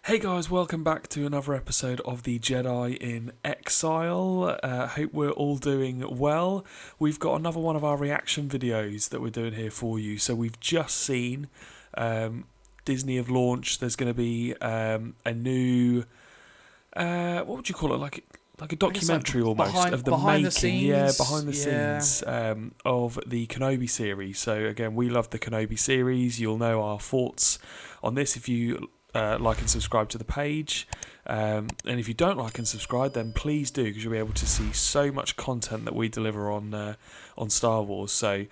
Hey guys, welcome back to another episode of the Jedi In Exile. Hope we're all doing well. We've got another one of our reaction videos that we're doing here for you. So we've just seen Disney have launched. There's going to be a new, what would you call it? Like a documentary almost of the behind making, the scenes. behind the scenes of the Kenobi series. So again, we love the Kenobi series. You'll know our thoughts on this if you like and subscribe to the page, and if you don't like and subscribe, then please do, because you'll be able to see so much content that we deliver on Star Wars. So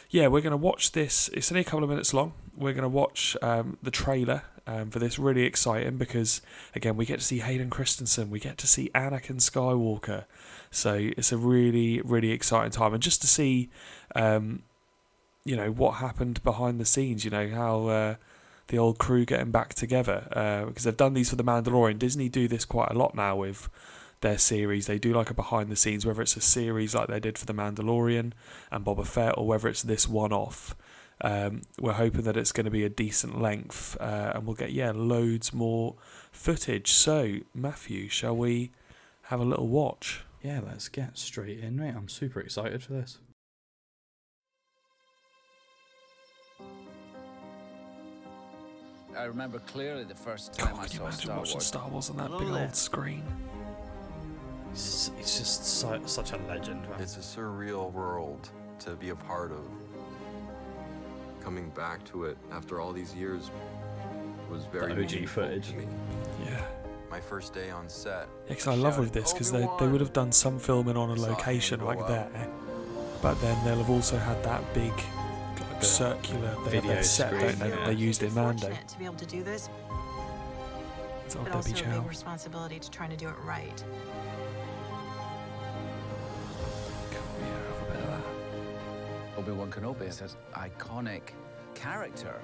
yeah, we're going to watch this. It's only a couple of minutes long. We're going to watch the trailer for this. Really exciting because again, we get to see Hayden Christensen, we get to see Anakin Skywalker, so it's a really, really exciting time. And just to see what happened behind the scenes, how the old crew getting back together, because they've done these for The Mandalorian. Disney do this quite a lot now with their series. They do like a behind the scenes, whether it's a series like they did for The Mandalorian and Boba Fett, or whether it's this one-off. We're hoping that it's going to be a decent length, and we'll get loads more footage. So Matthew, shall we have a little watch? Yeah, let's get straight in, mate. I'm super excited for this. I remember clearly the first time I Can you saw imagine Star watching Wars. Star Wars on that big old screen? It's just such a legend, man. It's a surreal world to be a part of. Coming back to it after all these years was very The OG meaningful footage. to me. Yeah. My first day on set. Yeah, because I love with this, because they would have done some filming on a location like there, but then they'll have also had that big circular video set, screen, don't they, that they used in Mando. Fortunate to be able to do this, It's old but Debbie also a Chow. big responsibility to trying to do it right. Can we have a bit of that? Obi-Wan Kenobi is an iconic character.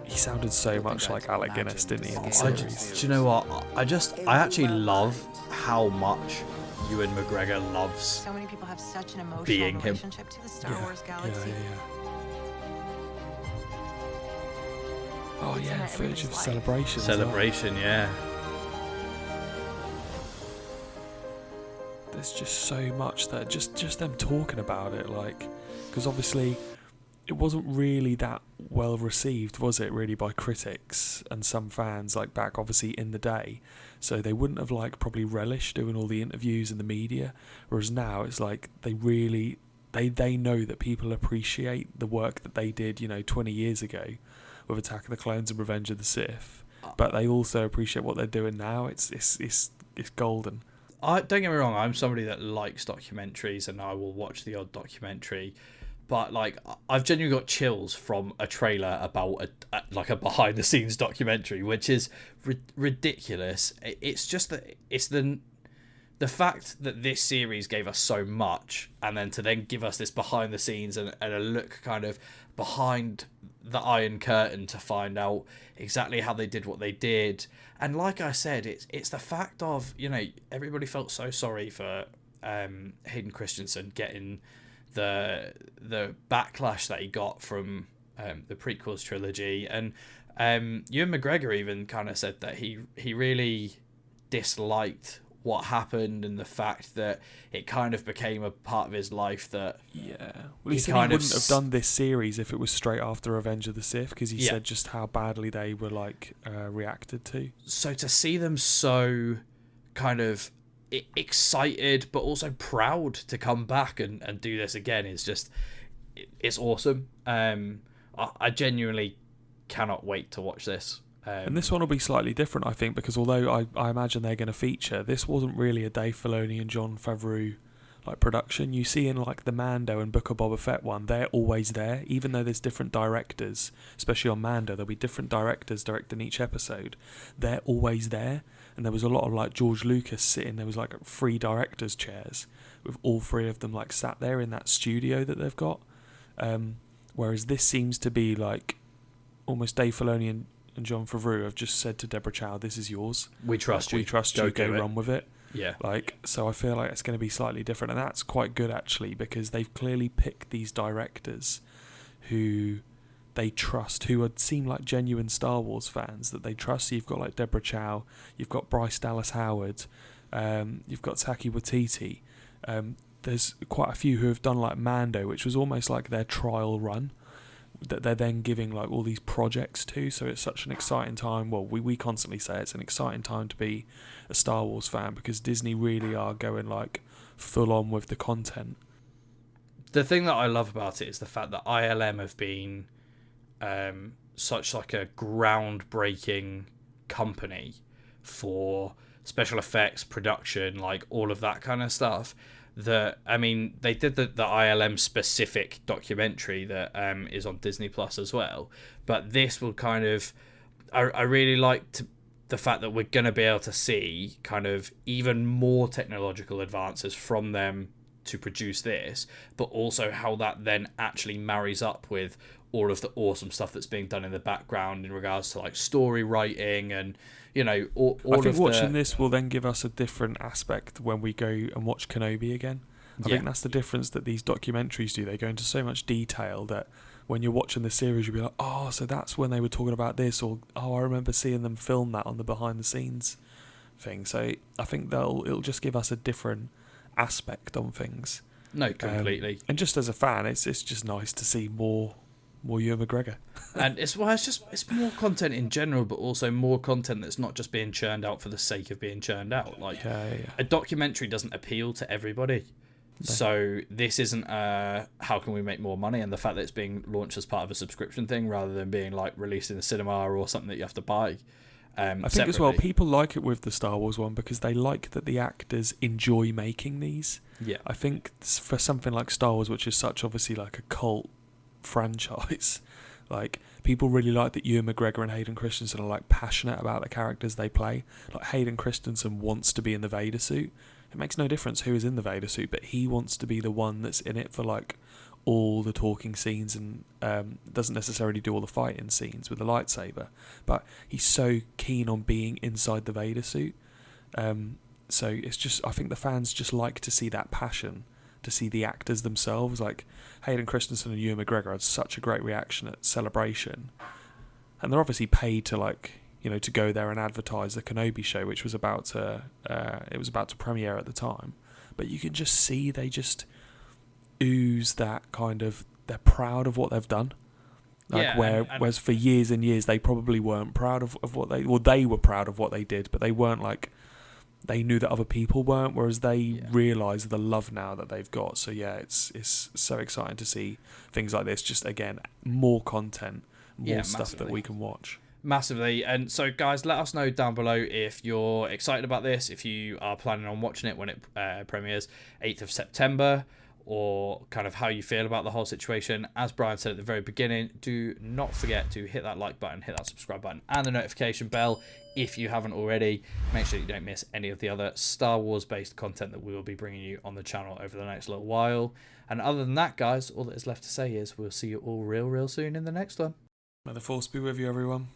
He sounded so much like Alec Guinness, didn't he, in the series? Do you know what? I actually love how much Ewan McGregor loves. So many people have such an emotional Being him. relationship to the Star Wars galaxy. Yeah. Oh It's yeah, in footage of everybody's life. celebration. Celebration, yeah. There's just so much that just them talking about it, because obviously it wasn't really that well received, was it, really, by critics and some fans, back obviously in the day. So they wouldn't have probably relished doing all the interviews and the media, whereas now it's they really they know that people appreciate the work that they did 20 years ago with Attack of the Clones and Revenge of the Sith, but they also appreciate what they're doing now. It's golden. Don't get me wrong, I'm somebody that likes documentaries and I will watch the odd documentary, but I've genuinely got chills from a trailer about a behind the scenes documentary, which is ridiculous. It's just that it's the fact that this series gave us so much, and then to then give us this behind the scenes and a look kind of behind the Iron Curtain to find out exactly how they did what they did. And like I said, it's the fact of, everybody felt so sorry for Hayden Christensen getting the backlash that he got from the prequels trilogy. And Ewan McGregor even kind of said that he really disliked what happened and the fact that it kind of became a part of his life that he said he wouldn't have done this series if it was straight after Revenge of the Sith, because he said just how badly they were reacted to. So to see them so kind of excited but also proud to come back and do this again is just, it's awesome. I genuinely cannot wait to watch this. And this one will be slightly different, I think, because although I imagine they're going to feature, this wasn't really a Dave Filoni and Jon Favreau production. You see in the Mando and Book of Boba Fett one, they're always there, even though there's different directors, especially on Mando, there'll be different directors directing each episode. They're always there, and there was a lot of George Lucas sitting, there was 3 directors' chairs with all 3 of them sat there in that studio that they've got. Whereas this seems to be almost Dave Filoni and Jon Favreau have just said to Deborah Chow, "This is yours. We trust you. We trust you. Go run with it." Yeah. So I feel like it's going to be slightly different, and that's quite good actually, because they've clearly picked these directors who they trust, who would seem like genuine Star Wars fans that they trust. So you've got like Deborah Chow, you've got Bryce Dallas Howard, you've got Taki Waititi. There's quite a few who have done like Mando, which was almost like their trial run that they're then giving like all these projects to. So it's such an exciting time. Well, we constantly say it's an exciting time to be a Star Wars fan, because Disney really are going like full on with the content. The thing that I love about it is the fact that ILM have been such like a groundbreaking company for special effects, production, like all of that kind of stuff. That, I mean, they did the ILM specific documentary that is on DisneyPlus as well. But this will kind of, I really liked the fact that we're going to be able to see kind of even more technological advances from them to produce this, but also how that then actually marries up with all of the awesome stuff that's being done in the background in regards to like story writing and, you know, all I think of watching this will then give us a different aspect when we go and watch Kenobi again. I think that's the difference that these documentaries do. They go into so much detail that when you're watching the series, you'll be like, oh, so that's when they were talking about this, or oh, I remember seeing them film that on the behind the scenes thing. So I think it'll just give us a different aspect on things. No, completely. And just as a fan, it's just nice to see more Ewan McGregor. And it's more content in general, but also more content that's not just being churned out for the sake of being churned out. Like a documentary doesn't appeal to everybody. No. So this isn't how can we make more money, and the fact that it's being launched as part of a subscription thing rather than being like released in the cinema or something that you have to buy. I think separately. As well, people like it with the Star Wars one because they like that the actors enjoy making these. Yeah. I think for something like Star Wars, which is such obviously like a cult franchise, like people really like that Ewan McGregor and Hayden Christensen are like passionate about the characters they play. Like Hayden Christensen wants to be in the Vader suit. It makes no difference who is in the Vader suit, but he wants to be the one that's in it for like all the talking scenes and doesn't necessarily do all the fighting scenes with the lightsaber, but he's so keen on being inside the Vader suit. So it's just, I think the fans just like to see that passion, to see the actors themselves. Like Hayden Christensen and Ewan McGregor had such a great reaction at Celebration, and they're obviously paid to like, you know, to go there and advertise the Kenobi show, which was about to premiere at the time. But you can just see they just ooze that kind of, they're proud of what they've done. Like whereas for years and years they probably weren't proud of what they were proud of what they did, but they weren't like, they knew that other people weren't, whereas they realise the love now that they've got. So yeah, it's so exciting to see things like this. Just again, more content, more stuff that we can watch. Massively. And so guys, let us know down below if you're excited about this, if you are planning on watching it when it premieres 8th of September, or kind of how you feel about the whole situation. As Brian said at the very beginning, do not forget to hit that like button, hit that subscribe button and the notification bell if you haven't already. Make sure you don't miss any of the other Star Wars based content that we will be bringing you on the channel over the next little while. And other than that, guys, all that is left to say is we'll see you all real soon in the next one. May the Force be with you, everyone.